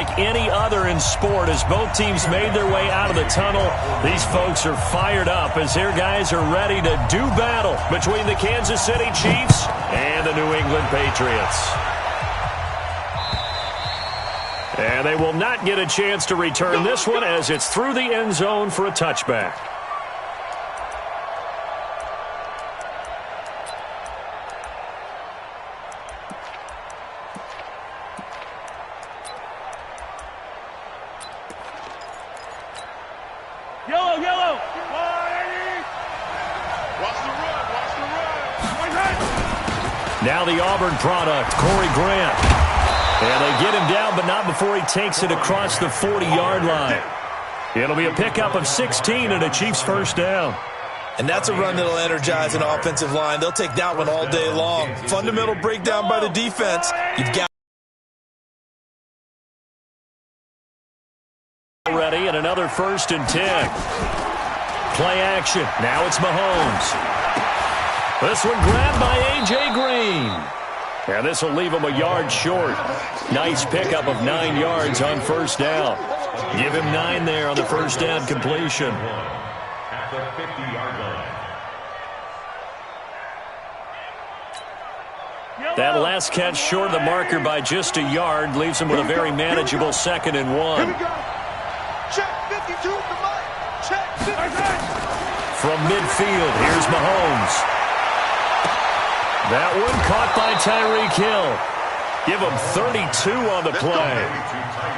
unlike any other in sport as both teams made their way out of the tunnel. These folks are fired up as their guys are ready to do battle between the Kansas City Chiefs and the New England Patriots. And they will not get a chance to return this one as it's through the end zone for a touchback. Yellow. Now the Auburn product, Corey Grant. And they get him down, but not before he takes it across the 40-yard line. It'll be a pickup of 16 and a Chiefs first down. And that's a run that'll energize an offensive line. They'll take that one all day long. Fundamental breakdown by the defense. You've got ready and another 1st and 10. Play action. Now it's Mahomes. This one grabbed by A.J. Green. And this will leave him a yard short. Nice pickup of 9 yards on first down. Give him 9 there on the first down completion. At the 50-yard line. That last catch short of the marker by just a yard leaves him with a very manageable 2nd and 1. Check 52, come on. Check 52. From midfield, here's Mahomes. That one caught by Tyreek Hill. Give him 32 on the play.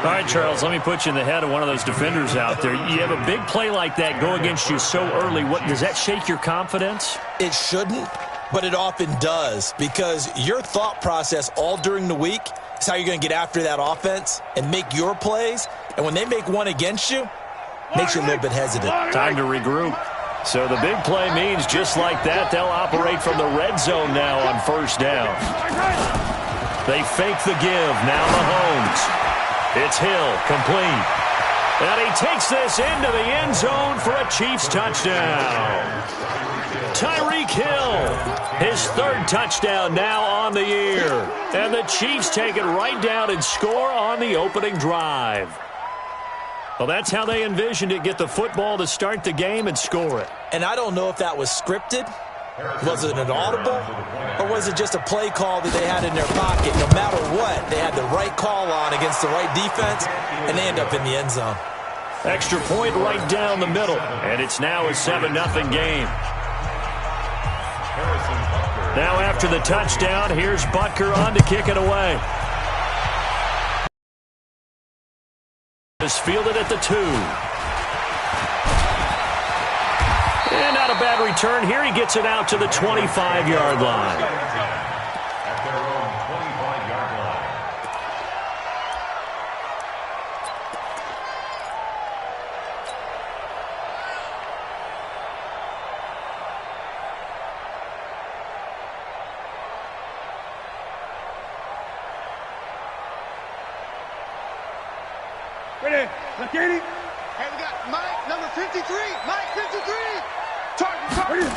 All right, Charles, let me put you in the head of one of those defenders out there. You have a big play like that go against you so early. What does that shake your confidence? It shouldn't, but it often does because your thought process all during the week is how you're going to get after that offense and make your plays. And when they make one against you, it makes you a little bit hesitant. Time to regroup. So the big play means just like that, they'll operate from the red zone now on first down. They fake the give. Now Mahomes. It's Hill, complete. And he takes this into the end zone for a Chiefs touchdown. Tyreek Hill, his 3rd touchdown now on the year. And the Chiefs take it right down and score on the opening drive. Well, that's how they envisioned it, get the football to start the game and score it. And I don't know if that was scripted. Was it an audible? Or was it just a play call that they had in their pocket? No matter what, they had the right call on against the right defense, and they end up in the end zone. Extra point right down the middle, and it's now a 7-0 game. Now after the touchdown, here's Butker on to kick it away. Is fielded at the 2. And not a bad return here. He gets it out to the 25-yard line. At their own 25-yard line. Ready. Lakini. Hey, we got Mike, number 53. Mike, 53. Target.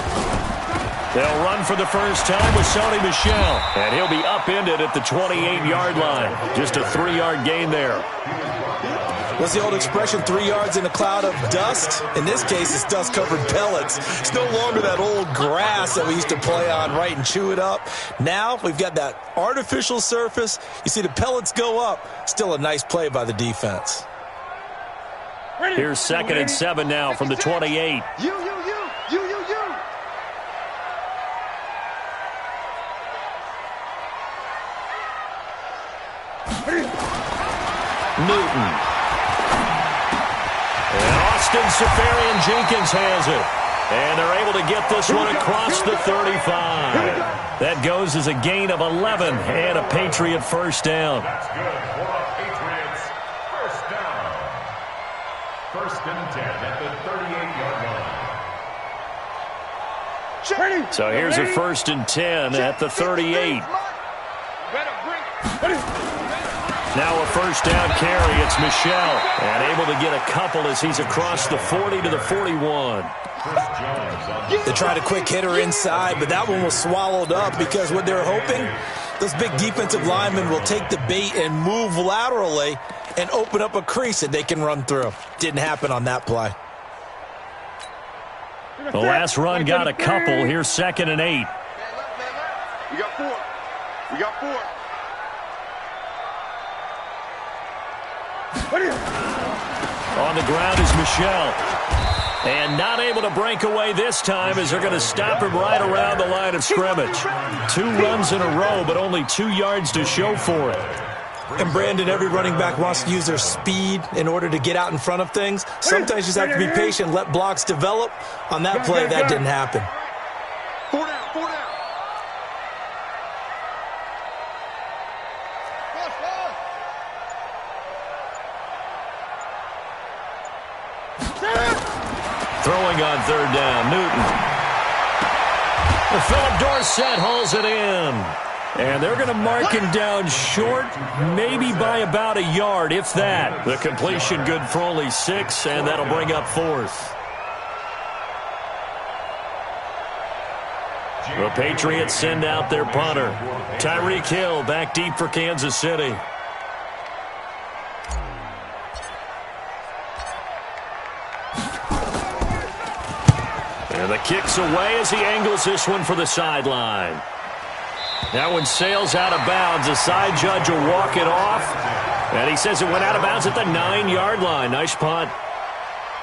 They'll run for the first time with Sony Michel. And he'll be upended at the 28-yard line. Just a 3-yard gain there. What's the old expression, 3 yards in a cloud of dust? In this case, it's dust-covered pellets. It's no longer that old grass that we used to play on, right, and chew it up. Now we've got that artificial surface. You see the pellets go up. Still a nice play by the defense. Here's 2nd and 7 now from the 28. You. Newton. And Austin Seferian-Jenkins has it. And they're able to get this one across the 35. That goes as a gain of 11 and a Patriot first down. That's good for a Patriots first down. 1st and 10 at the 38-yard line. So here's a 1st and 10 at the 38. Now a first down carry. It's Michel. And able to get a couple as he's across the 40 to the 41. They tried a quick hitter inside, but that one was swallowed up because what they're hoping, those big defensive linemen will take the bait and move laterally. and open up a crease that they can run through. Didn't happen on that play. The last run got a couple. Here's 2nd and 8. We got 4. We got 4. On the ground is Michel. And not able to break away this time as they're going to stop him right around the line of scrimmage. 2 runs in a row, but only 2 yards to show for it. And Brandon, every running back wants to use their speed in order to get out in front of things. Sometimes you just have to be patient, let blocks develop. On that play, that didn't happen. 4 down, 4 down. Throwing on 3rd down, Newton. Philip Dorsett hauls it in. And they're going to mark him down short, maybe by about a yard, if that. The completion good for only 6, and that'll bring up 4th. The Patriots send out their punter. Tyreek Hill back deep for Kansas City. And the kick's away as he angles this one for the sideline. That one sails out of bounds. The side judge will walk it off. And he says it went out of bounds at the 9-yard line. Nice punt.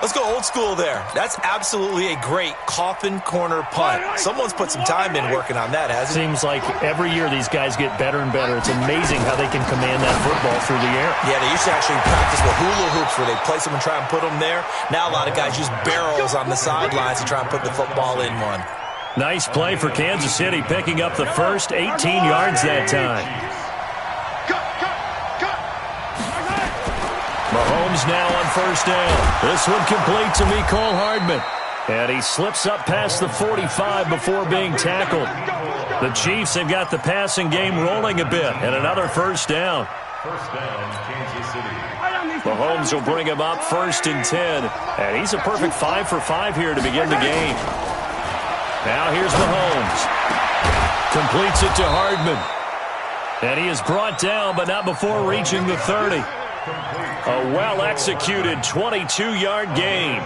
Let's go old school there. That's absolutely a great coffin corner punt. Someone's put some time in working on that, hasn't it? Seems like every year these guys get better and better. It's amazing how they can command that football through the air. Yeah, they used to actually practice with hula hoops where they place them and try and put them there. Now a lot of guys use barrels on the sidelines to try and put the football in one. Nice play for Kansas City, picking up the first 18 yards that time. Mahomes now on 1st down. This one complete to Mecole Hardman. And he slips up past the 45 before being tackled. The Chiefs have got the passing game rolling a bit. And another 1st down. 1st down, Kansas City. Mahomes will bring him up 1st and 10. And he's a perfect 5 for 5 here to begin the game. Now here's Mahomes. Completes it to Hardman. And he is brought down, but not before reaching the 30. A well-executed 22-yard gain.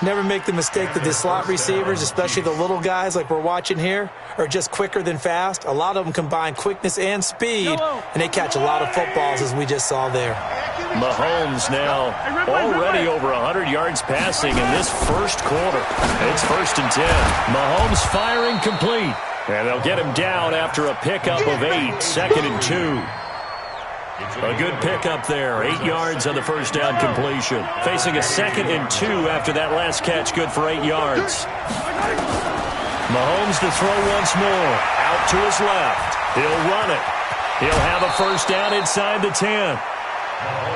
Never make the mistake that the slot receivers, especially the little guys like we're watching here, are just quicker than fast. A lot of them combine quickness and speed, and they catch a lot of footballs, as we just saw there. Mahomes now already over 100 yards passing in this first quarter. It's 1st and 10. Mahomes firing complete. And they'll get him down after a pickup of 8, 2nd and 2. A good pickup there, 8 yards on the 1st down completion. Facing a 2nd and 2 after that last catch, good for 8 yards. Mahomes to throw once more. Out to his left. He'll run it. He'll have a 1st down inside the 10.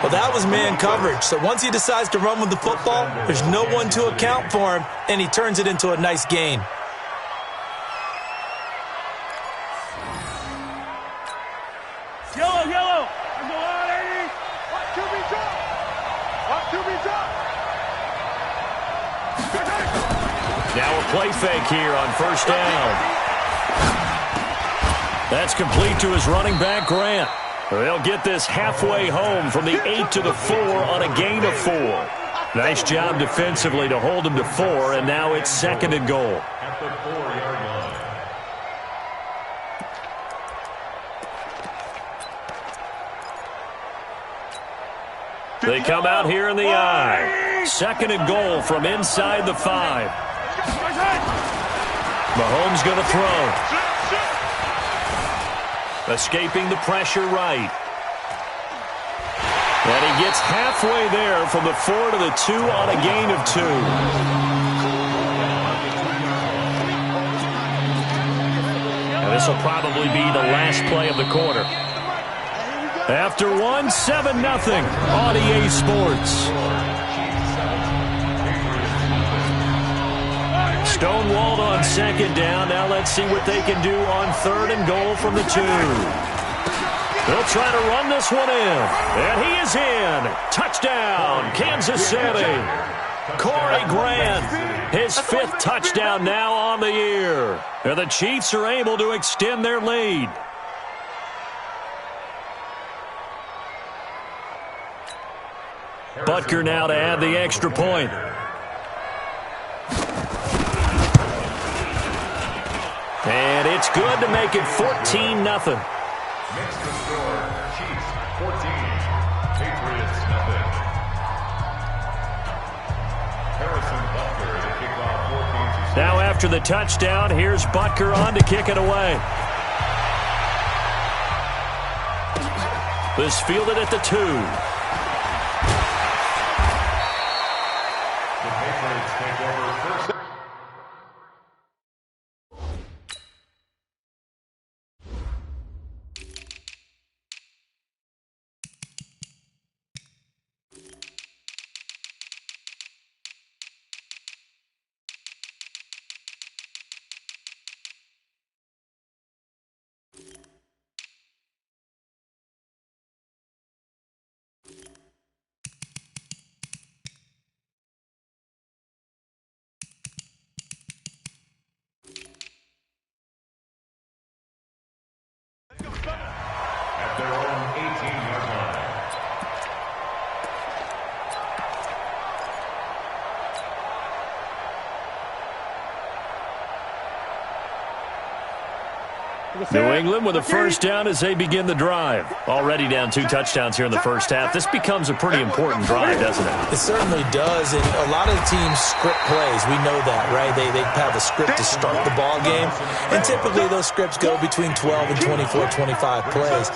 Well, that was man coverage. So once he decides to run with the football, there's no one to account for him, and he turns it into a nice gain. Yellow, yellow. Go on, 80. What to be dropped? What to be dropped? Now a play fake here on 1st down. That's complete to his running back, Grant. They'll get this halfway home from the 8 to the 4 on a gain of 4. Nice job defensively to hold him to 4, and now it's 2nd and goal. At the 4-yard line. They come out here in the I. 2nd and goal from inside the 5. Mahomes going to throw. Escaping the pressure right. And he gets halfway there from the 4 to the 2 on a gain of 2. And this will probably be the last play of the quarter. After 1, 7-0 on EA Sports. Stonewalled on 2nd down. Now let's see what they can do on 3rd and goal from the 2. They'll try to run this one in. And he is in. Touchdown, Kansas City. Corey Grant, his 5th touchdown now on the year. And the Chiefs are able to extend their lead. Butker now to add the extra point. And it's good to make it 14-0. Makes the score Chiefs 14, Patriots nothing. Harrison Butker to kick off 14. Now after the touchdown, here's Butker on to kick it away. This fielded at the 2. The Patriots take over first. At their own 18-yard line. New England with a first down as they begin the drive. Already down 2 touchdowns here in the first half. This becomes a pretty important drive, doesn't it? It certainly does, and a lot of the teams script plays. We know that, right? They have a script to start the ball game, and typically those scripts go between 12 and 24, 25 plays.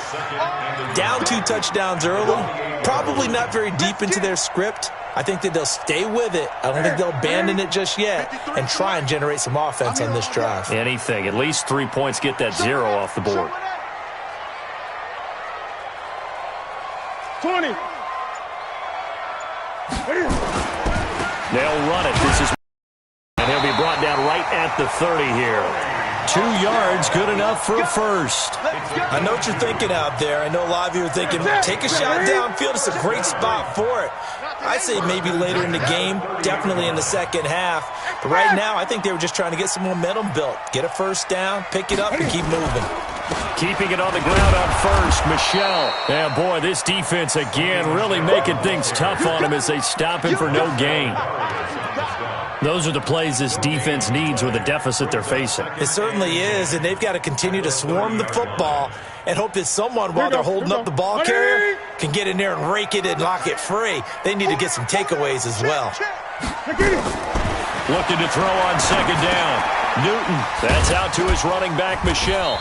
Down 2 touchdowns early, probably not very deep into their script. I think that they'll stay with it. I don't think they'll abandon it just yet and try and generate some offense on this drive. Anything. At least 3 points, get that 0 off the board. 20. They'll run it. This is, and he'll be brought down right at the 30 here. 2 yards, good enough for a first. I know what you're thinking out there. I know a lot of you are thinking, take a shot downfield. It's a great spot for it. I'd say maybe later in the game, definitely in the second half. But right now, I think they were just trying to get some momentum built. Get a first down, pick it up, and keep moving. Keeping it on the ground on first, Michel. Yeah, boy, this defense again really making things tough on him as they stop him for no gain. Those are the plays this defense needs with the deficit they're facing. It certainly is, and they've got to continue to swarm the football and hope that someone, while they're holding up the ball carrier, can get in there and rake it and lock it free. They need to get some takeaways as well. Looking to throw on second down. Newton, that's out to his running back, Michel.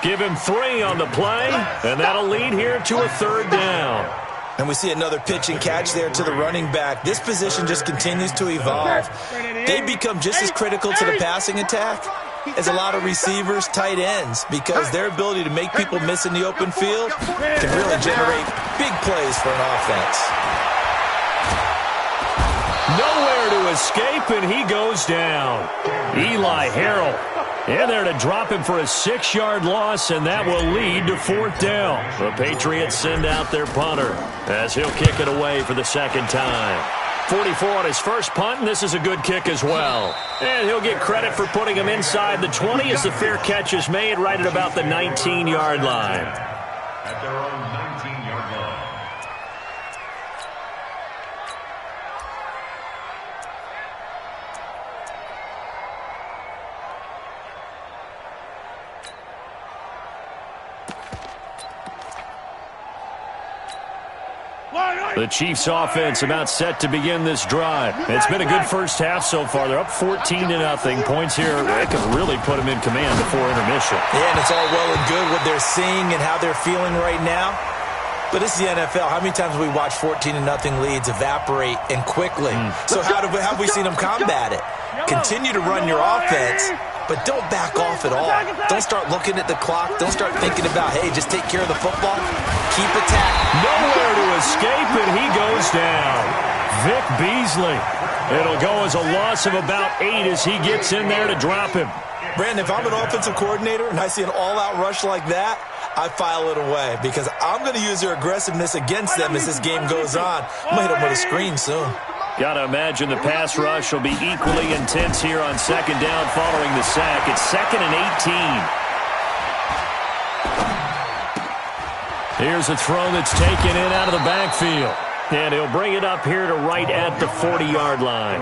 Give him 3 on the play, and that'll lead here to a 3rd down. And we see another pitch and catch there to the running back. This position just continues to evolve. They become just as critical to the passing attack as a lot of receivers, tight ends, because their ability to make people miss in the open field can really generate big plays for an offense. Nowhere to escape, and he goes down. Eli Harrell in there to drop him for a 6-yard loss, and that will lead to 4th down. The Patriots send out their punter as he'll kick it away for the 2nd time. 44 on his first punt, and this is a good kick as well. And he'll get credit for putting him inside the 20 as the fair catch is made right at about the 19-yard line. At their own 19-yard line. The Chiefs offense about set to begin this drive. It's been a good first half so far. They're up 14-0. Points here, they could really put them in command before intermission. Yeah, and it's all well and good what they're seeing and how they're feeling right now. But this is the NFL. How many times have we watched 14-0 leads evaporate and quickly? So how have we seen them combat it? Continue to run your offense, but don't back off at all. Don't start looking at the clock. Don't start thinking about, hey, just take care of the football. Keep attacking. Nowhere to escape, and he goes down. Vic Beasley. It'll go as a loss of about 8 as he gets in there to drop him. Brandon, if I'm an offensive coordinator and I see an all-out rush like that, I file it away because I'm going to use their aggressiveness against them as this game goes on. I'm going to hit them with a screen soon. Got to imagine the pass rush will be equally intense here on 2nd down following the sack. It's 2nd and 18. Here's a throw that's taken in out of the backfield. And he'll bring it up here to right at the 40-yard line.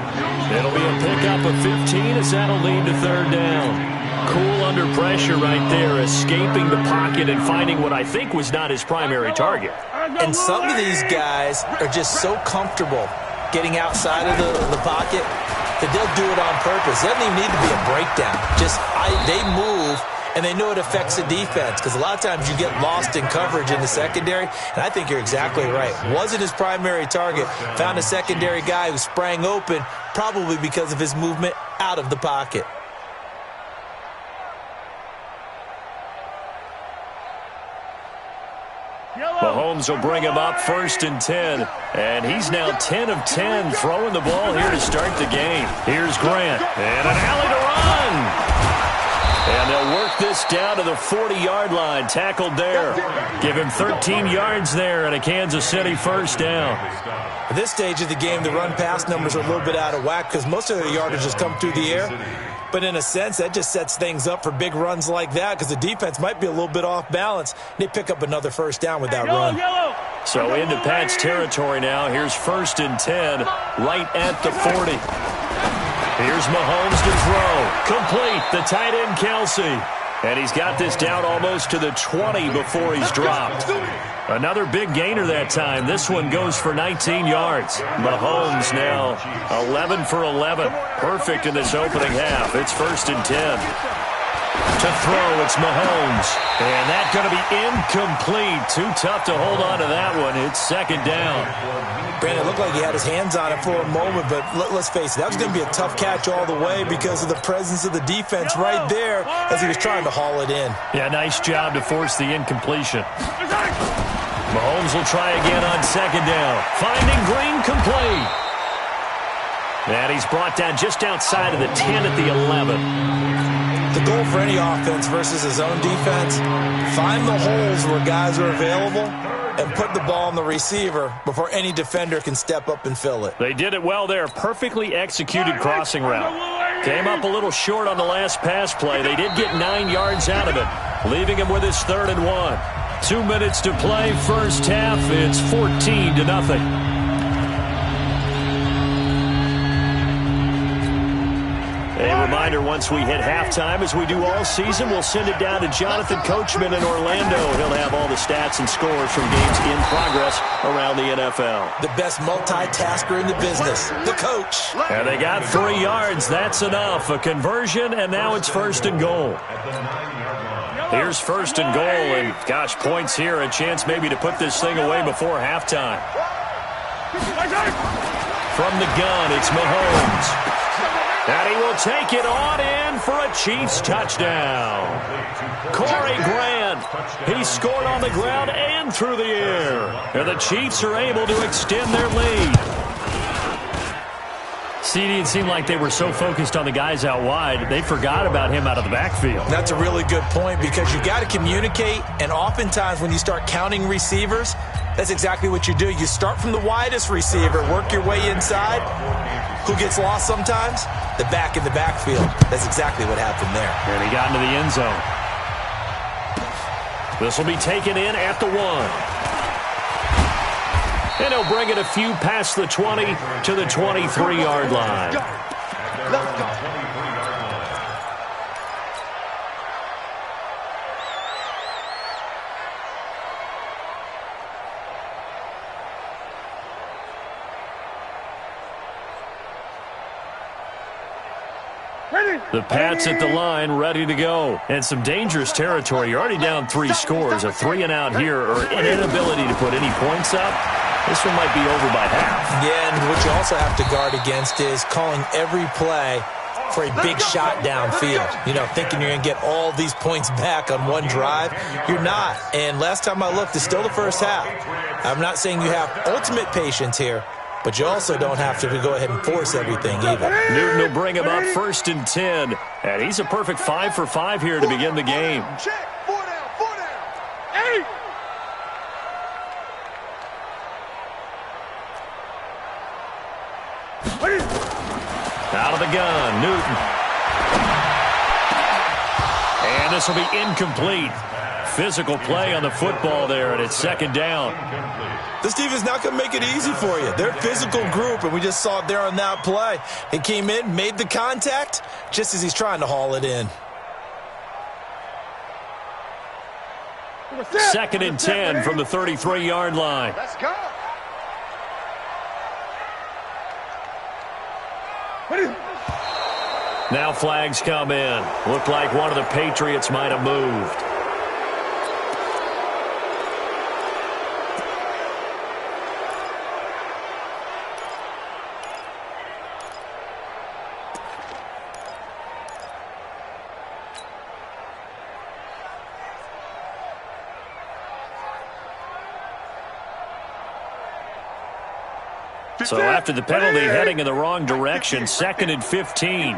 It'll be a pickup of 15 as that'll lead to third down. Cool under pressure right there, escaping the pocket and finding what I think was not his primary target. And some of these guys are just so comfortable getting outside of the pocket that they'll do it on purpose. It doesn't even need to be a breakdown. They move, and they know it affects the defense because a lot of times you get lost in coverage in the secondary, and I think you're exactly right. Wasn't his primary target. Found a secondary guy who sprang open, probably because of his movement out of the pocket. Mahomes will bring him up 1st and 10. And he's now 10 of 10 throwing the ball here to start the game. Here's Grant. And an alley to run. And they'll work this down to the 40-yard line. Tackled there. Give him 13 yards there and a Kansas City first down. At this stage of the game, the run-pass numbers are a little bit out of whack because most of their yardage has come through the air. But in a sense, that just sets things up for big runs like that because the defense might be a little bit off balance. They pick up another first down with that run. So into Pat's territory now. Here's 1st and 10, right at the 40. Here's Mahomes to throw. Complete. The tight end, Kelsey. And he's got this down almost to the 20 before he's dropped. Another big gainer that time. This one goes for 19 yards. Mahomes now 11 for 11. Perfect in this opening half. It's 1st and 10. To throw, it's Mahomes. And that's going to be incomplete. Too tough to hold on to that one. It's 2nd down. Brandon, it looked like he had his hands on it for a moment, but let's face it, that was going to be a tough catch all the way because of the presence of the defense right there as he was trying to haul it in. Yeah, nice job to force the incompletion. Mahomes will try again on 2nd down. Finding Green, complete. And he's brought down just outside of the 10 at the 11. The goal for any offense versus his own defense, find the holes where guys are available and put the ball on the receiver before any defender can step up and fill it. They did it well there. Perfectly executed crossing route. Came up a little short on the last pass play. They did get 9 yards out of it, leaving him with his 3rd and 1. 2 minutes to play, first half. It's 14-0. A reminder, once we hit halftime, as we do all season, we'll send it down to Jonathan Coachman in Orlando. He'll have all the stats and scores from games in progress around the NFL. The best multitasker in the business, the coach. And they got 3 yards. That's enough. A conversion, and now it's 1st and goal. Here's 1st and goal, and gosh, points here. A chance maybe to put this thing away before halftime. From the gun, it's Mahomes. And he will take it on in for a Chiefs touchdown. Corey Grant, he scored on the ground and through the air. And the Chiefs are able to extend their lead. CD, it seemed like they were so focused on the guys out wide, they forgot about him out of the backfield. That's a really good point because you've got to communicate, and oftentimes when you start counting receivers, that's exactly what you do. You start from the widest receiver, work your way inside. Who gets lost sometimes? The back in the backfield. That's exactly what happened there. And he got into the end zone. This will be taken in at the 1. And he'll bring it a few past the 20 to the 23-yard line. Let's go. The Pats at the line, ready to go. And some dangerous territory. You're already down 3 scores. A 3-and-out here, or an inability to put any points up. This one might be over by half. Yeah, and what you also have to guard against is calling every play for a big shot downfield. You know, thinking you're going to get all these points back on one drive. You're not. And last time I looked, it's still the first half. I'm not saying you have ultimate patience here, but you also don't have to go ahead and force everything either. Newton will bring him up 1st and 10. And he's a perfect 5 for 5 here to begin the game. Check. 4 down. 4 down. 8. Out of the gun, Newton. And this will be incomplete. physical play on the football there, and it's second down. This defense not going to make it easy for you. They're a physical group, and we just saw it there on that play. He came in, made the contact, just as he's trying to haul it in. Second and 10 from the 33-yard line. Let's go. Now flags come in. Looked like one of the Patriots might have moved. So after the penalty, heading in the wrong direction, second and 15.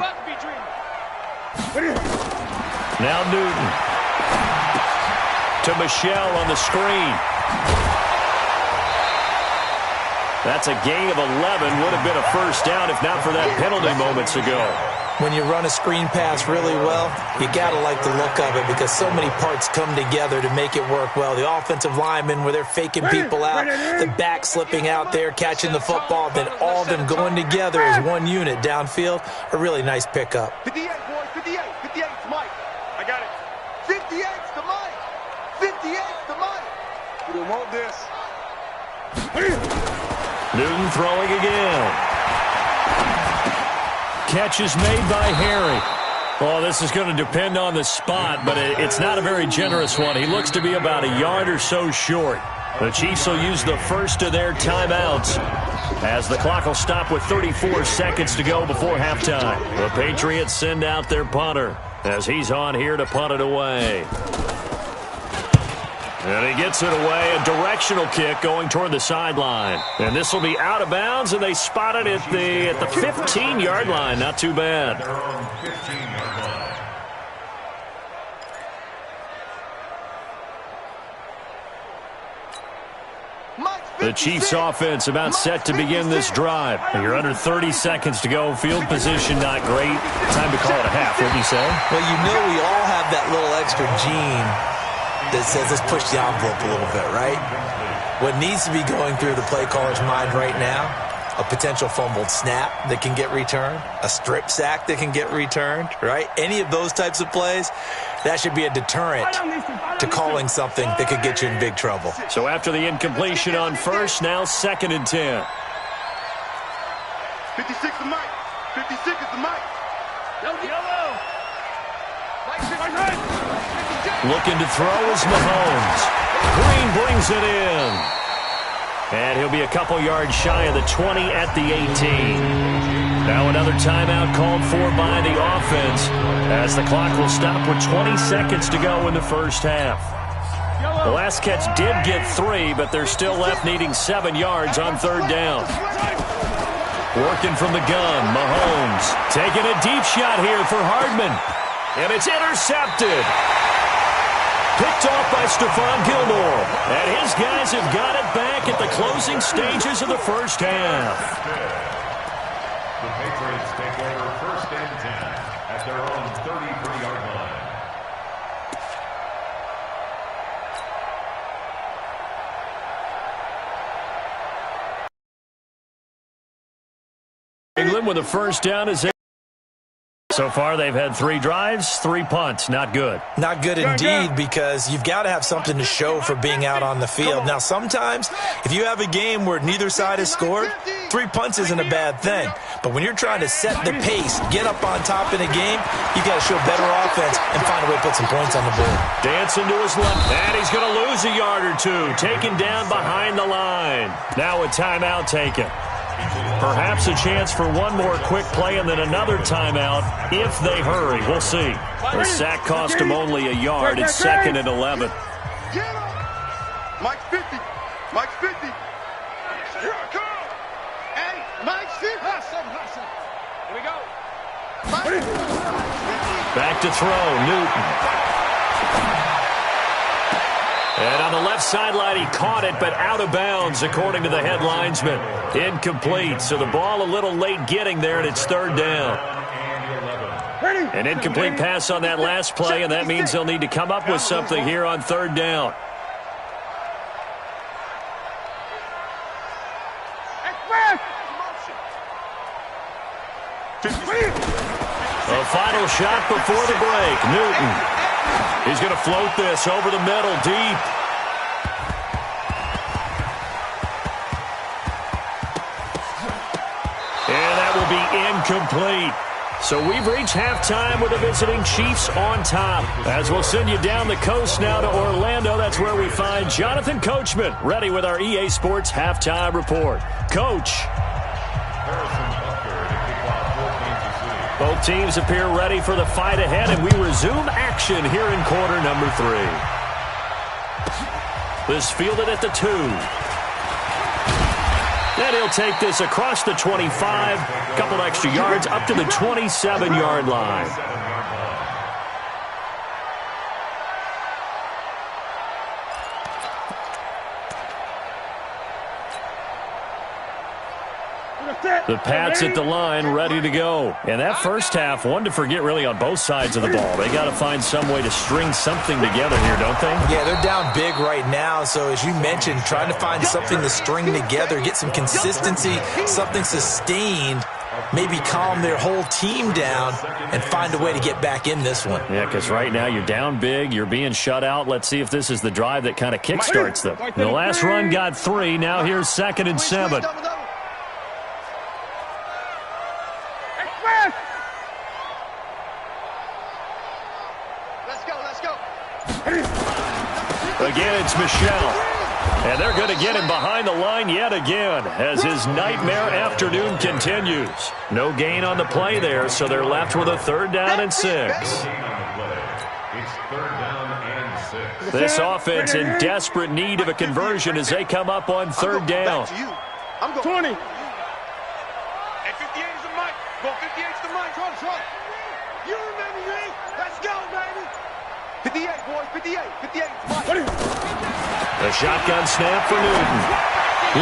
Now Newton. To Michelle on the screen. That's a gain of 11. Would have been a first down if not for that penalty moments ago. When you run a screen pass really well, you got to like the look of it because so many parts come together to make it work well. The offensive linemen, where they're faking people out, the back slipping out there, catching the football, then all of them going together as one unit downfield. A really nice pickup. 58, boys, 58. 58's Mike. I got it. 58's the Mike. 58's the Mike. We don't want this. Newton throwing again. Catch is made by Harry. Oh, this is going to depend on the spot, but it's not a very generous one. He looks to be about a yard or so short. The Chiefs will use the first of their timeouts as the clock will stop with 34 seconds to go before halftime. The Patriots send out their punter as he's on here to punt it away. And he gets it away, a directional kick going toward the sideline. And this will be out of bounds, and they spot it at the 15-yard line. Not too bad. The Chiefs offense about set to begin this drive. You're under 30 seconds to go. Field position not great. Time to call it a half, wouldn't you say? Well, you know we all have that little extra gene that says let's push the envelope a little bit, right? What needs to be going through the play caller's mind right now, a potential fumbled snap that can get returned, a strip sack that can get returned, right? Any of those types of plays, that should be a deterrent to calling something that could get you in big trouble. So after the incompletion on first, now second and 10. 56 the Mike. 56 is the Mike. Yellow. Looking to throw is Mahomes. Green brings it in. And he'll be a couple yards shy of the 20 at the 18. Now another timeout called for by the offense as the clock will stop with 20 seconds to go in the first half. The last catch did get 3, but they're still left needing 7 yards on third down. Working from the gun, Mahomes taking a deep shot here for Hardman. And it's intercepted. Picked off by Stephon Gilmore. And his guys have got it back at the closing stages of the first half. The Patriots take over first and 10 at their own 33-yard line. England with the first down is in. So far, they've had 3 drives, 3 punts. Not good. Not good indeed, because you've got to have something to show for being out on the field. Now, sometimes, if you have a game where neither side has scored, 3 punts isn't a bad thing. But when you're trying to set the pace, get up on top in a game, you got to show better offense and find a way to put some points on the board. Dancing to his left, and he's going to lose a yard or 2. Taken down behind the line. Now a timeout taken. Perhaps a chance for one more quick play and then another timeout if they hurry. We'll see. The sack cost him only a yard. It's second and 11. Mike's 50. Mike's 50. Here I come. Hey, Mike's 50. Here we go. Back to throw, Newton. And on the left sideline, he caught it, but out of bounds, according to the head linesman. Incomplete, so the ball a little late getting there, and it's third down. An incomplete pass on that last play, and that means they'll need to come up with something here on third down. A final shot before the break. Newton. He's going to float this over the middle, deep. And that will be incomplete. So we've reached halftime with the visiting Chiefs on top. As we'll send you down the coast now to Orlando, that's where we find Jonathan Coachman, ready with our EA Sports halftime report. Coach. Both teams appear ready for the fight ahead, and we resume action here in quarter number 3. This fielded at the 2. And he'll take this across the 25, a couple extra yards up to the 27-yard line. The Pats at the line, ready to go. And that first half, one to forget really on both sides of the ball. They got to find some way to string something together here, don't they? Yeah, they're down big right now. So as you mentioned, trying to find something to string together, get some consistency, something sustained, maybe calm their whole team down and find a way to get back in this one. Yeah, because right now you're down big, you're being shut out. Let's see if this is the drive that kind of kickstarts them. The last run got 3. Now here's 2nd and 7. Again, it's Michelle. And they're going to get him behind the line yet again as his nightmare afternoon continues. No gain on the play there, so they're left with a 3rd down and 6. This offense in desperate need of a conversion as they come up on 3rd down. I'm going 20. And 58 is the mic. Go 58 is the mic. Try. You remember me? Let's go, baby. 58, boys. 58. 58 is the mic. A shotgun snap for Newton.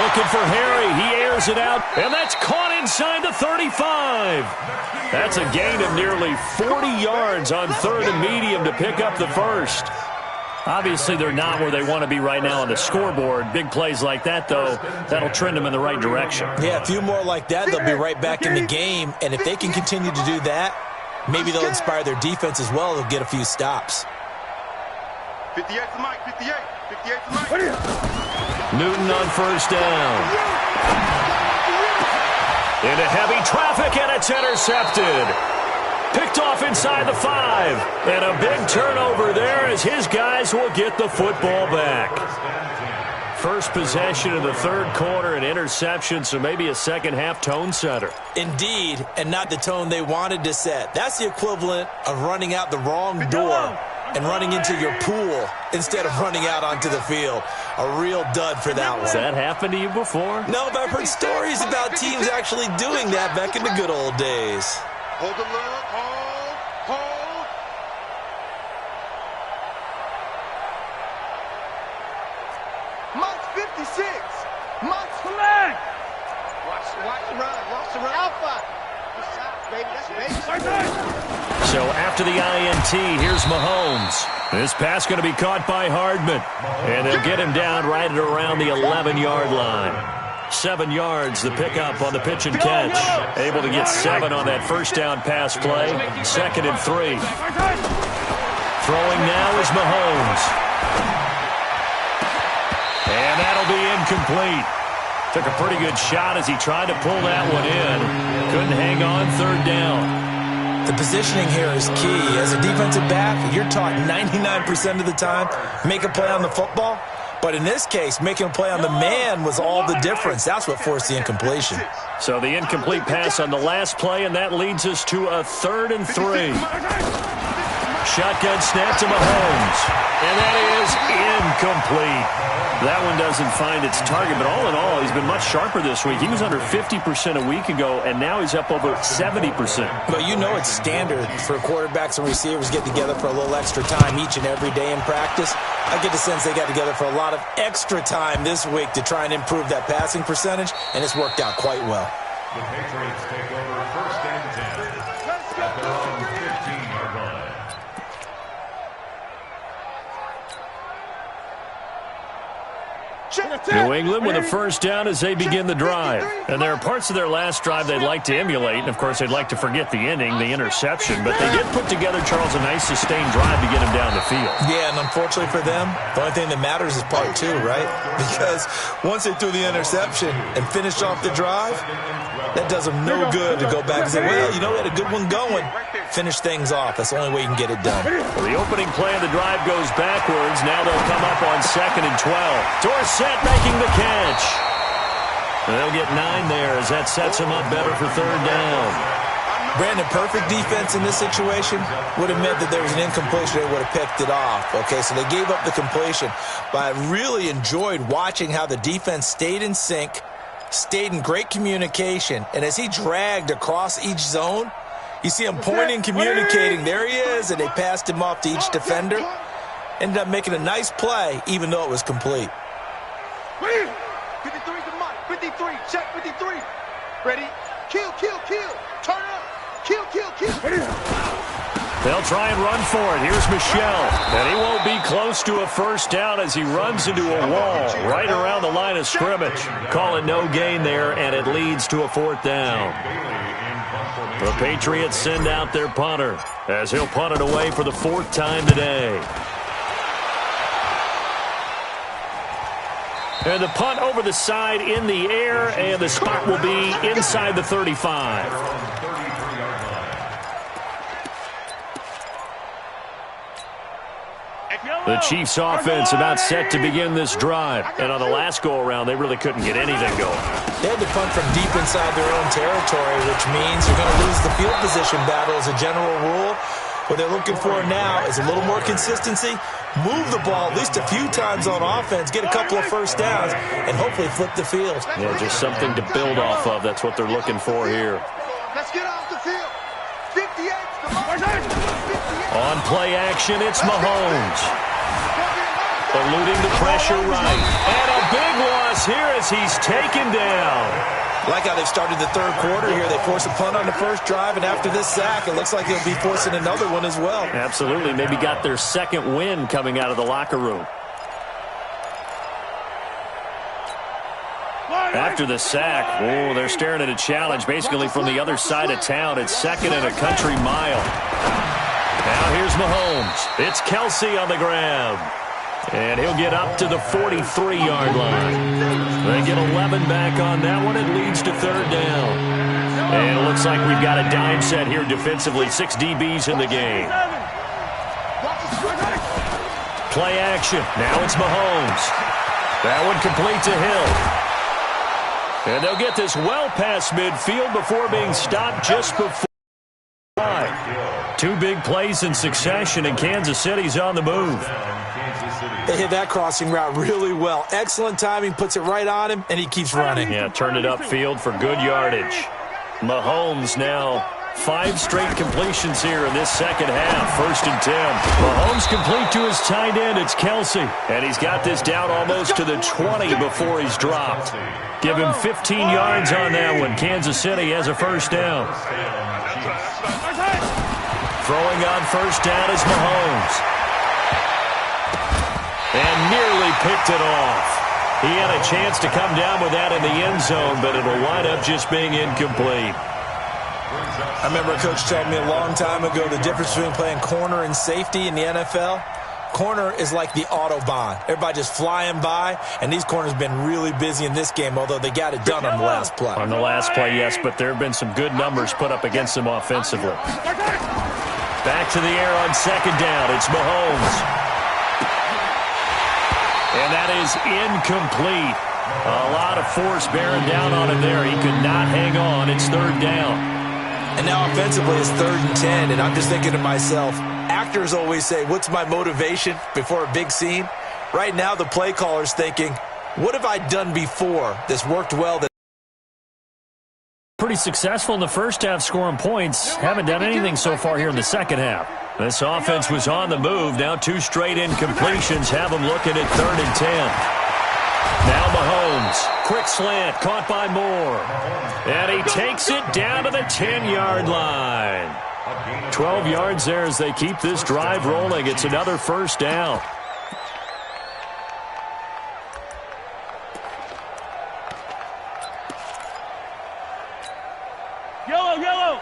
Looking for Harry. He airs it out, and that's caught inside the 35. That's a gain of nearly 40 yards on 3rd and medium to pick up the first. Obviously, they're not where they want to be right now on the scoreboard. Big plays like that, though, that'll trend them in the right direction. Yeah, a few more like that, they'll be right back in the game. And if they can continue to do that, maybe they'll inspire their defense as well. They'll get a few stops. 58 to Mike. 58. 58 to Mike. Newton on 1st down. Into heavy traffic, and it's intercepted. Picked off inside the 5. And a big turnover there as his guys will get the football back. First possession of the 3rd quarter, an interception, so maybe a second-half tone setter. Indeed, and not the tone they wanted to set. That's the equivalent of running out the wrong door and running into your pool instead of running out onto the field. A real dud for that one. Has that happened to you before? No, but I've heard stories about teams actually doing that back in the good old days. Hold the look. Hold. Mike's 56. Mike's flag. Watch the run. Alpha. So after the INT, here's Mahomes. This pass going to be caught by Hardman. And they'll get him down right at around the 11-yard line. 7 yards, the pickup on the pitch and catch. Able to get 7 on that first down pass play. 2nd and 3. Throwing now is Mahomes. And that'll be incomplete. Took a pretty good shot as he tried to pull that one in. Couldn't hang on 3rd down. The positioning here is key. As a defensive back, you're taught 99% of the time, make a play on the football. But in this case, making a play on the man was all the difference. That's what forced the incompletion. So the incomplete pass on the last play, and that leads us to a 3rd and 3. Shotgun snap to Mahomes. And that is incomplete. That one doesn't find its target, but all in all, he's been much sharper this week. He was under 50% a week ago, and now he's up over 70%. But you know it's standard for quarterbacks and receivers get together for a little extra time each and every day in practice. I get the sense they got together for a lot of extra time this week to try and improve that passing percentage, and it's worked out quite well. The Patriots take over 1st and 10 at their own 50. New England with a first down as they begin the drive. And there are parts of their last drive they'd like to emulate. And, of course, they'd like to forget the inning, the interception. But they did put together, Charles, a nice sustained drive to get him down the field. Yeah, and unfortunately for them, the only thing that matters is part two, right? Because once they threw the interception and finished off the drive, that does them no good to go back and say, well, you know, we had a good one going. Finish things off. That's the only way you can get it done. Well, the opening play of the drive goes backwards. Now they'll come up on 2nd and 12. Dorsett making the catch. And they'll get 9 there as that sets them up better for 3rd down. Brandon, perfect defense in this situation would have meant that there was an incompletion. They would have picked it off. Okay, so they gave up the completion. But I really enjoyed watching how the defense stayed in sync, stayed in great communication. And as he dragged across each zone, you see him pointing, communicating. There he is, and they passed him off to each defender. Ended up making a nice play, even though it was complete. 53's the mark. 53. Check 53. Ready? Kill, kill, kill. Turn up. Kill, kill, kill. They'll try and run for it. Here's Michelle. And he won't be close to a first down as he runs into a wall right around the line of scrimmage. Call it no gain there, and it leads to a 4th down. The Patriots send out their punter as he'll punt it away for the 4th time today. And the punt over the side in the air, and the spot will be inside the 35. The Chiefs' offense about set to begin this drive. And on the last go-around, they really couldn't get anything going. They had to punt from deep inside their own territory, which means you're going to lose the field position battle as a general rule. What they're looking for now is a little more consistency, move the ball at least a few times on offense, get a couple of first downs, and hopefully flip the field. Yeah, just something to build off of. That's what they're looking for here. Let's get off the field. 58. On play action, it's Mahomes. Eluding the pressure right. And a big loss here as he's taken down. Like how they've started the 3rd quarter here. They force a punt on the first drive, and after this sack, it looks like they'll be forcing another one as well. Absolutely. Maybe got their 2nd win coming out of the locker room. After the sack, oh, they're staring at a challenge basically from the other side of town. It's 2nd and a country mile. Now here's Mahomes. It's Kelsey on the grab. And he'll get up to the 43-yard line. They get 11 back on that one. It leads to 3rd down. And it looks like we've got a dime set here defensively. 6 DBs in the game. Play action. Now it's Mahomes. That one complete to Hill. And they'll get this well past midfield before being stopped just before. 2 big plays in succession, and Kansas City's on the move. They hit that crossing route really well. Excellent timing, puts it right on him, and he keeps running. Yeah, turned it upfield for good yardage. Mahomes now 5 straight completions here in this 2nd half. 1st and 10. Mahomes complete to his tight end. It's Kelsey. And he's got this down almost to the 20 before he's dropped. Give him 15 yards on that one. Kansas City has a first down. Throwing on first down is Mahomes. And nearly picked it off. He had a chance to come down with that in the end zone, but it'll wind up just being incomplete. I remember a coach telling me a long time ago the difference between playing corner and safety in the NFL. Corner is like the Autobahn. Everybody just flying by, and these corners have been really busy in this game, although they got it done on the last play. On the last play, yes, but there have been some good numbers put up against them offensively. Back to the air on 2nd down. It's Mahomes. And that is incomplete. A lot of force bearing down on him there. He could not hang on. It's 3rd down. And now offensively it's 3rd and 10, and I'm just thinking to myself, actors always say, what's my motivation before a big scene? Right now the play caller's thinking, what have I done before that's worked well? Pretty successful in the first half scoring points. Haven't done anything so far here in the 2nd half. This offense was on the move. Now 2 straight incompletions have them looking at 3rd and 10. Now Mahomes. Quick slant caught by Moore. And he takes it down to the 10-yard line. 12 yards there as they keep this drive rolling. It's another first down. Yellow.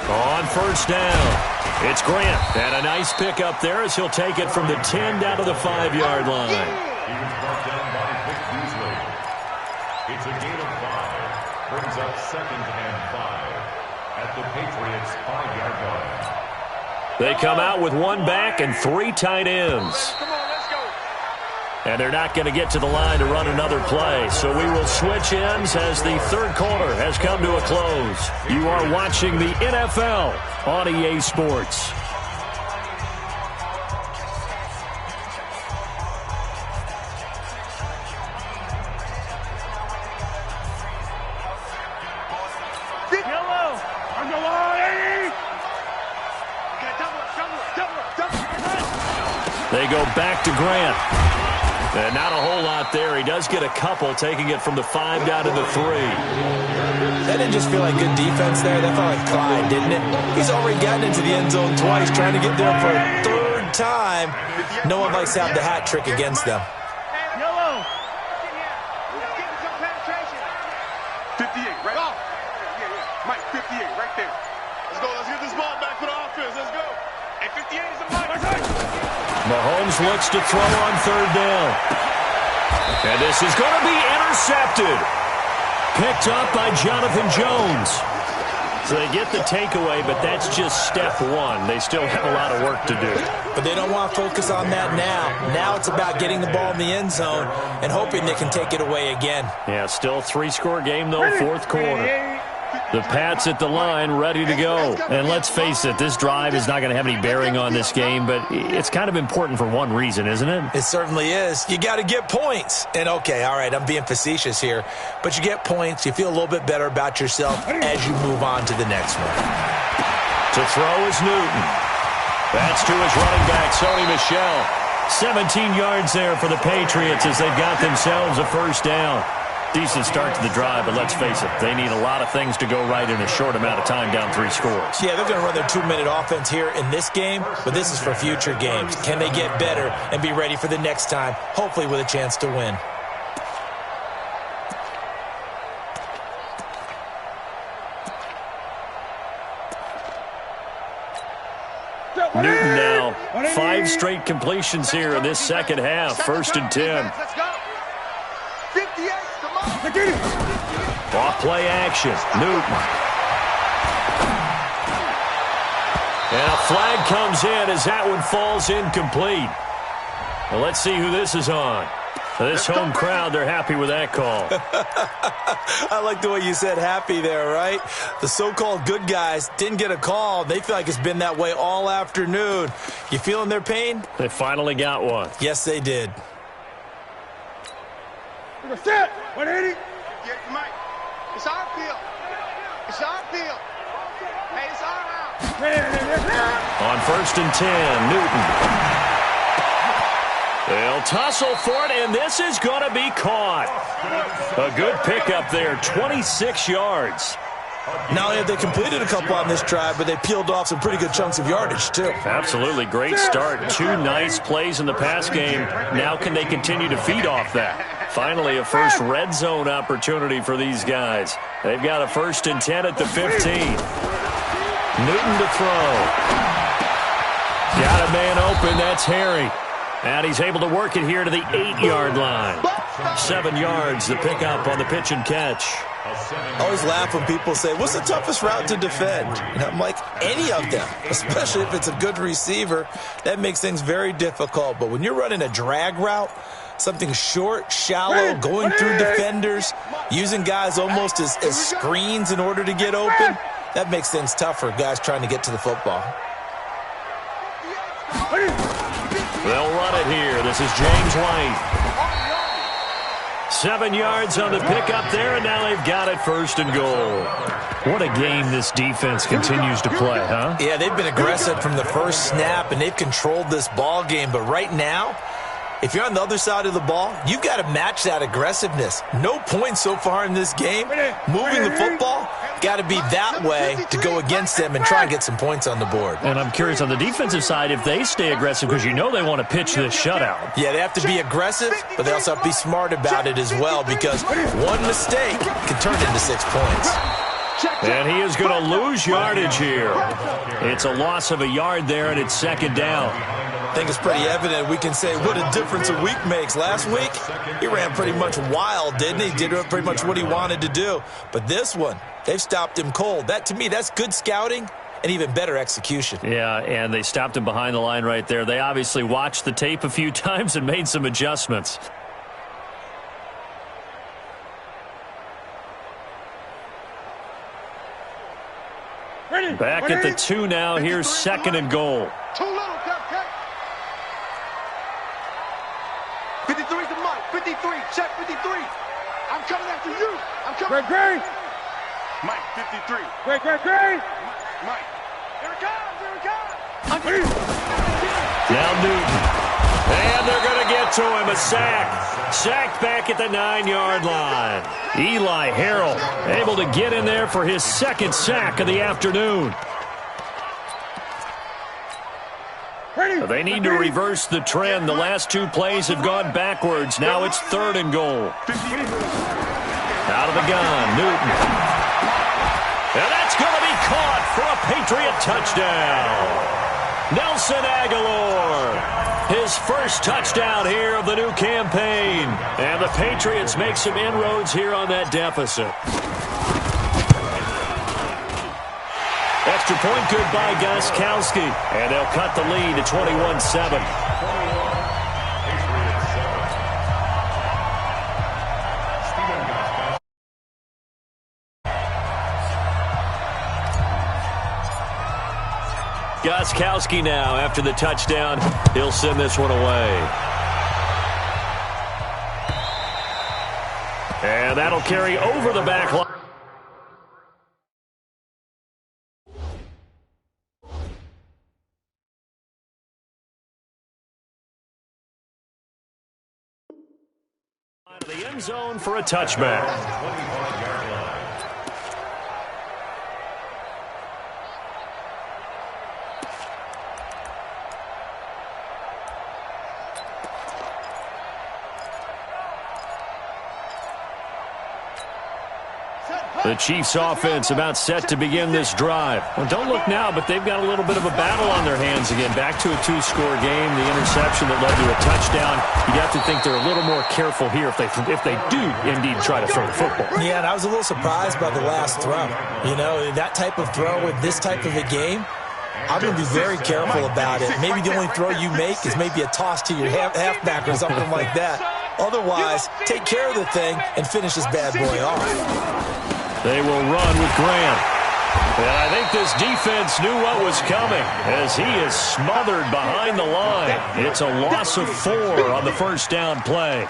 On first down, it's Grant. And a nice pick up there as he'll take it from the 10 down to the 5-yard line. He was brought down by Vic Beasley. It's a gain of 5. Brings up 2nd and 5 at the Patriots' 5-yard line. They come out with one back and 3 tight ends. Come on, let's go. And they're not going to get to the line to run another play. So we will switch ends as the third quarter has come to a close. You are watching the NFL on EA Sports. Yellow. On the line. They go back to Grant. And not a whole lot there. He does get a couple, taking it from the 5 down to the 3. That didn't just feel like good defense there. That felt like Clyde, didn't it? He's already gotten into the end zone twice, trying to get there for a 3rd time. No one likes to have the hat trick against them. Yellow. 58, right? Oh. Yeah. Mike, 58, right there. Let's go. Let's get this ball back for the offense. Let's go. Hey, 58 is a Mike. Mahomes looks to throw on 3rd down. And this is going to be intercepted. Picked up by Jonathan Jones. So they get the takeaway, but that's just step 1. They still have a lot of work to do. But they don't want to focus on that now. Now it's about getting the ball in the end zone and hoping they can take it away again. Yeah, still 3-score game, though, 4th quarter. The Pats at the line, ready to go. And let's face it, this drive is not going to have any bearing on this game, but it's kind of important for one reason, isn't it? It certainly is. You got to get points. And, okay, all right, I'm being facetious here, but you get points, you feel a little bit better about yourself as you move on to the next one. To throw is Newton. That's to his running back, Sony Michel. 17 yards there for the Patriots as they've got themselves a 1st down. Decent start to the drive, but let's face it, they need a lot of things to go right in a short amount of time down 3 scores. Yeah, they're going to run their 2-minute offense here in this game, but this is for future games. Can they get better and be ready for the next time, hopefully with a chance to win? Newton now, 5 straight completions here in this second half, 1st and 10. Let's go. 58. Off play action, Newton. And a flag comes in as that one falls incomplete. Well, let's see who this is on. This home crowd, they're happy with that call. I like the way you said happy there, right? The so-called good guys didn't get a call. They feel like it's been that way all afternoon. You feeling their pain? They finally got one. Yes, they did. Set. 180. Get Mike. It's our field. It's our field. Hey, it's our house. On 1st and 10, Newton. They'll tussle for it, and this is going to be caught. A good pickup there, 26 yards. Not only have they completed a couple on this drive, but they peeled off some pretty good chunks of yardage, too. Absolutely. Great start. 2 nice plays in the pass game. Now can they continue to feed off that? Finally, a first red zone opportunity for these guys. They've got a 1st and 10 at the 15. Newton to throw. Got a man open. That's Harry. And he's able to work it here to the 8-yard line. 7 yards, the pickup on the pitch and catch. I always laugh when people say, what's the toughest route to defend? And I'm like, any of them, especially if it's a good receiver. That makes things very difficult. But when you're running a drag route, something short, shallow, going through defenders, using guys almost as screens in order to get open, that makes things tough for guys trying to get to the football. They'll run it here. This is James White. 7 yards on the pickup there, and now they've got it 1st and goal. What a game this defense continues to play, huh? Yeah, they've been aggressive from the first snap, and they've controlled this ball game. But right now, if you're on the other side of the ball, you've got to match that aggressiveness. No points so far in this game. Moving the football, got to be that way to go against them and try and get some points on the board. And I'm curious on the defensive side if they stay aggressive, because you know they want to pitch this shutout. Yeah, they have to be aggressive, but they also have to be smart about it as well, because one mistake can turn into 6 points. And he is going to lose yardage here. It's a loss of a yard there, and it's second down. I think it's pretty evident. We can say what a difference a week makes. Last week, he ran pretty much wild, didn't he? Did pretty much what he wanted to do. But this one, they've stopped him cold. That, to me, that's good scouting and even better execution. Yeah, and they stopped him behind the line right there. They obviously watched the tape a few times and made some adjustments. Back at the 2 now. Here's second and goal. Too little, Cupcake. 53 to Mike. 53. Check 53. I'm coming after you. I'm coming. Great. Mike, 53. Great. Mike. Here it comes. Now Newton. And they're going to get to him. A sack. Sacked back at the 9-yard line. Eli Harrell able to get in there for his second sack of the afternoon. They need to reverse the trend. The last 2 plays have gone backwards. Now it's third and goal. Out of the gun, Newton. And that's going to be caught for a Patriot touchdown. Nelson Aguilar. His first touchdown here of the new campaign. And the Patriots make some inroads here on that deficit. Extra point good by Gostkowski. And they'll cut the lead to 21-7. Gostkowski now after the touchdown. He'll send this one away. And that'll carry over the back line. The end zone for a touchback. The Chiefs offense about set to begin this drive. Well, don't look now, but they've got a little bit of a battle on their hands again. Back to a 2-score game. The interception that led to a touchdown. You'd have to think they're a little more careful here if they do indeed try to throw the football. Yeah, and I was a little surprised by the last throw. You know, that type of throw with this type of a game, I'm going to be very careful about it. Maybe the only throw you make is maybe a toss to your halfback or something like that. Otherwise, take care of the thing and finish this bad boy off. They will run with Grant. And I think this defense knew what was coming as he is smothered behind the line. It's a loss of 4 on the first down play.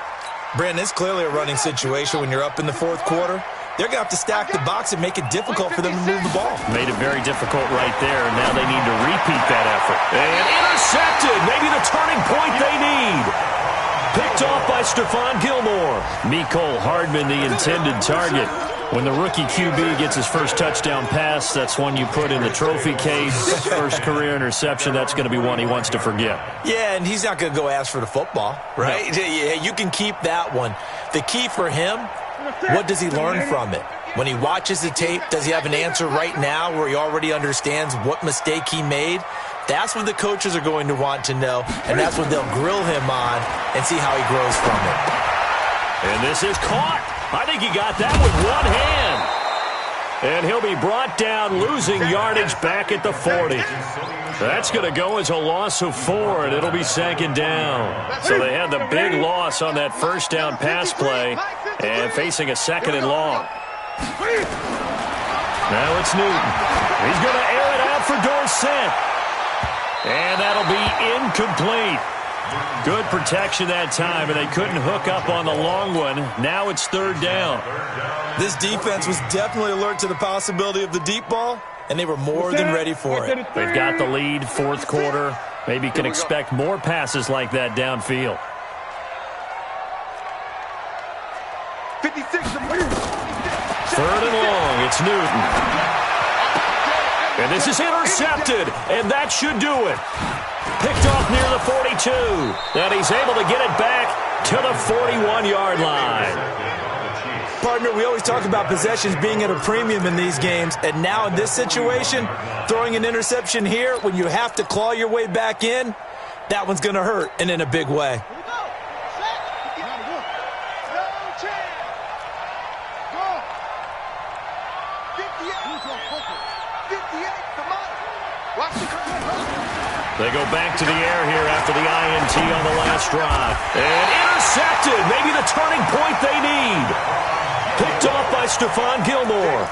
Brandon, it's clearly a running situation when you're up in the fourth quarter. They're going to have to stack the box and make it difficult for them to move the ball. Made it very difficult right there. Now they need to repeat that effort. And intercepted. Maybe the turning point they need. Picked off by Stephon Gilmore. Mecole Hardman, the intended target. When the rookie QB gets his first touchdown pass, that's one you put in the trophy case. First career interception, that's going to be one he wants to forget. Yeah, and he's not going to go ask for the football, right? No. Yeah, you can keep that one. The key for him, what does he learn from it? When he watches the tape, does he have an answer right now where he already understands what mistake he made? That's what the coaches are going to want to know, and that's what they'll grill him on and see how he grows from it. And this is caught. I think he got that with one hand. And he'll be brought down, losing yardage back at the 40. That's going to go as a loss of 4, and it'll be second down. So they had the big loss on that first down pass play and facing a second and long. Now it's Newton. He's going to air it out for Dorsett. And that'll be incomplete. Good protection that time, and they couldn't hook up on the long one. Now it's third down. This defense was definitely alert to the possibility of the deep ball, and they were more than ready for it. They've got the lead, fourth quarter. Maybe can expect more passes like that downfield. 56. Third and long. It's Newton. And this is intercepted, and that should do it. Picked off near the 42, and he's able to get it back to the 41-yard line. Partner, we always talk about possessions being at a premium in these games, and now in this situation, throwing an interception here when you have to claw your way back in, that one's going to hurt, and in a big way. They go back to the air here after the INT on the last drive. And intercepted. Maybe the turning point they need. Picked off by Stephon Gilmore.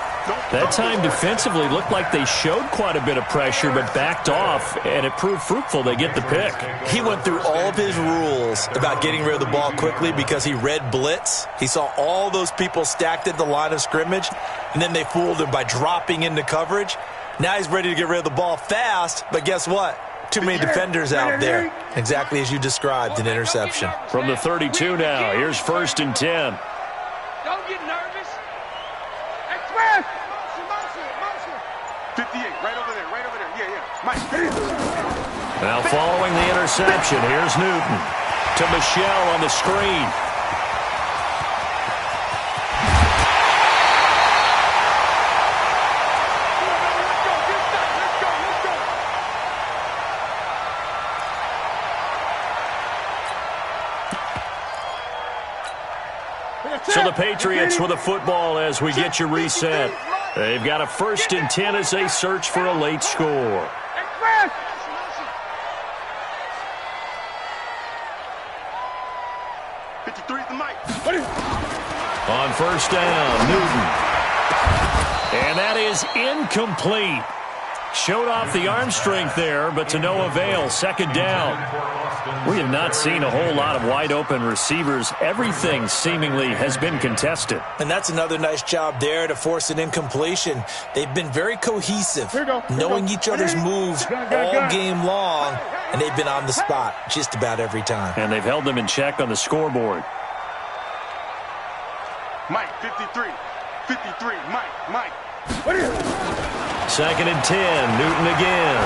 That time defensively looked like they showed quite a bit of pressure but backed off, and it proved fruitful. They get the pick. He went through all of his rules about getting rid of the ball quickly because he read blitz. He saw all those people stacked at the line of scrimmage, and then they fooled him by dropping into coverage. Now he's ready to get rid of the ball fast, but guess what? Too many defenders out there. Exactly as you described, an interception. From the 32 now, here's 1st and 10. Don't get nervous. Express. 58, right over there, right over there. Yeah. Mike. Now following the interception, here's Newton to Michelle on the screen. So the Patriots with a football as we get you reset. They've got a 1st and 10 as they search for a late score. 53 is the mic. On 1st down, Newton. And that is incomplete. Showed off the arm strength there, but to no avail. 2nd down. We have not seen a whole lot of wide-open receivers. Everything seemingly has been contested. And that's another nice job there to force an incompletion. They've been very cohesive, knowing each other's moves all game long, and they've been on the spot just about every time. And they've held them in check on the scoreboard. Mike, 53. 53, Mike. 2nd and 10, Newton again.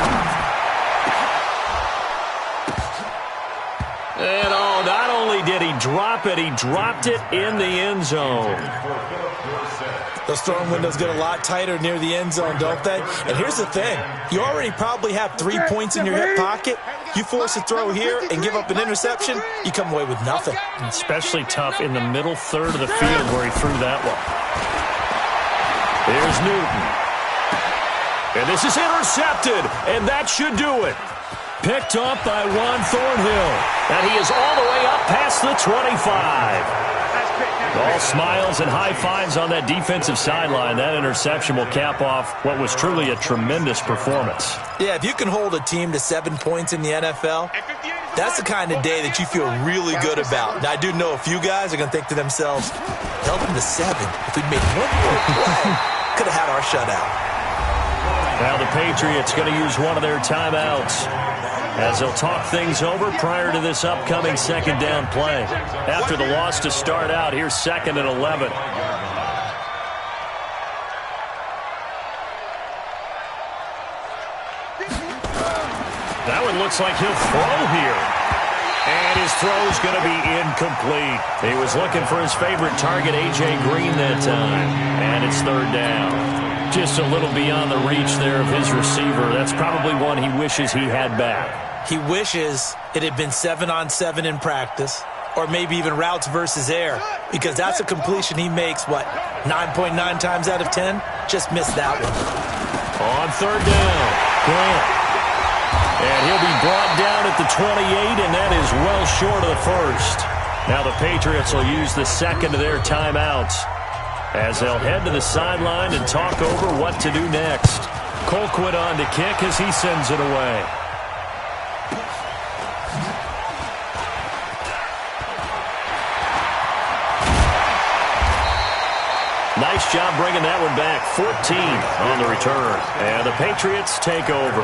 And not only did he drop it, he dropped it in the end zone. Those throwing windows get a lot tighter near the end zone, don't they? And here's the thing. You already probably have 3 points in your hip pocket. You force a throw here and give up an interception, you come away with nothing. Especially tough in the middle third of the field where he threw that one. Here's Newton. And this is intercepted, and that should do it. Picked off by Juan Thornhill. And he is all the way up past the 25. All smiles and high fives on that defensive sideline. That interception will cap off what was truly a tremendous performance. Yeah, if you can hold a team to 7 points in the NFL, that's the kind of day that you feel really good about. Now, I do know a few guys are going to think to themselves, held them to 7. If we'd made one more play, could have had our shutout. Now the Patriots going to use one of their timeouts as they'll talk things over prior to this upcoming 2nd down play. After the loss to start out, here's 2nd and 11. That one looks like he'll throw here. And his throw's going to be incomplete. He was looking for his favorite target, A.J. Green, that time. And it's 3rd down. Just a little beyond the reach there of his receiver. That's probably one he wishes he had back. He wishes it had been 7-on-7 in practice, or maybe even routes versus air, because that's a completion he makes, 9.9 times out of 10? Just missed that one. On 3rd down, Grant. And he'll be brought down at the 28, and that is well short of the 1st. Now the Patriots will use the 2nd of their timeouts as they'll head to the sideline and talk over what to do next. Colquitt on to kick as he sends it away. Nice job bringing that one back. 14 on the return. And the Patriots take over.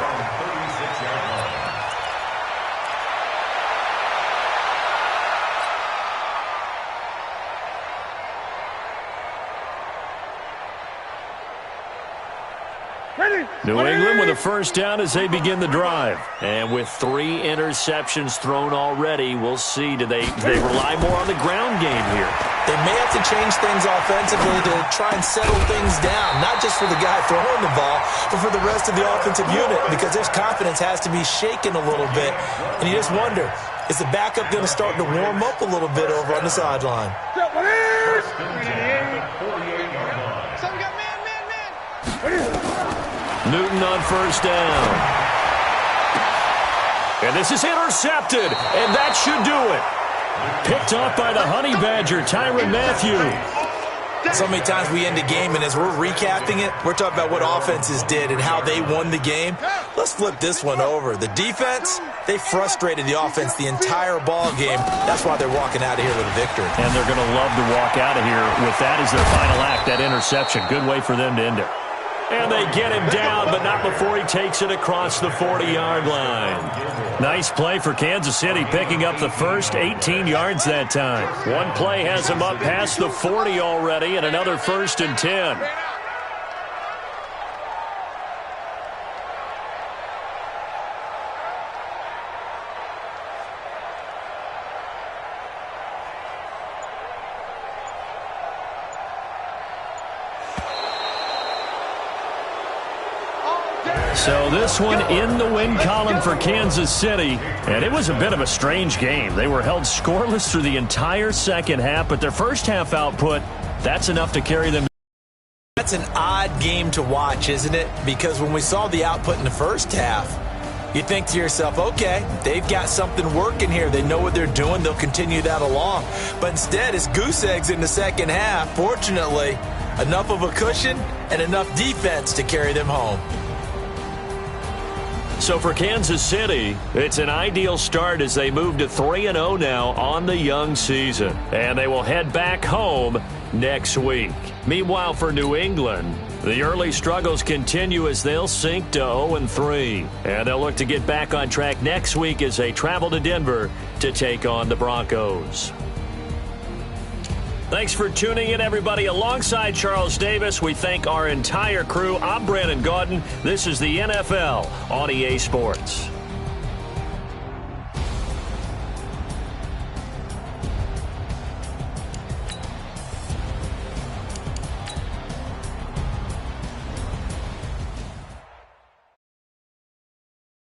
New England with a first down as they begin the drive. And with 3 interceptions thrown already, we'll see. Do they rely more on the ground game here? They may have to change things offensively to try and settle things down, not just for the guy throwing the ball, but for the rest of the offensive unit, because his confidence has to be shaken a little bit. And you just wonder, is the backup going to start to warm up a little bit over on the sideline? Newton on first down. And this is intercepted, and that should do it. Picked off by the Honey Badger, Tyrann Mathieu. So many times we end a game, and as we're recapping it, we're talking about what offenses did and how they won the game. Let's flip this one over. The defense, they frustrated the offense the entire ball game. That's why they're walking out of here with a victory. And they're going to love to walk out of here with that as their final act, that interception. Good way for them to end it. And they get him down, but not before he takes it across the 40-yard line. Nice play for Kansas City, picking up the first 18 yards that time. One play has him up past the 40 already, and another 1st and 10. So this one in the win column for Kansas City, and it was a bit of a strange game. They were held scoreless through the entire second half, but their first half output, that's enough to carry them. That's an odd game to watch, isn't it? Because when we saw the output in the first half, you think to yourself, okay, they've got something working here. They know what they're doing. They'll continue that along. But instead, it's goose eggs in the second half. Fortunately, enough of a cushion and enough defense to carry them home. So for Kansas City, it's an ideal start as they move to 3-0 now on the young season. And they will head back home next week. Meanwhile, for New England, the early struggles continue as they'll sink to 0-3. And they'll look to get back on track next week as they travel to Denver to take on the Broncos. Thanks for tuning in, everybody. Alongside Charles Davis, we thank our entire crew. I'm Brandon Gaudin. This is the NFL on EA Sports.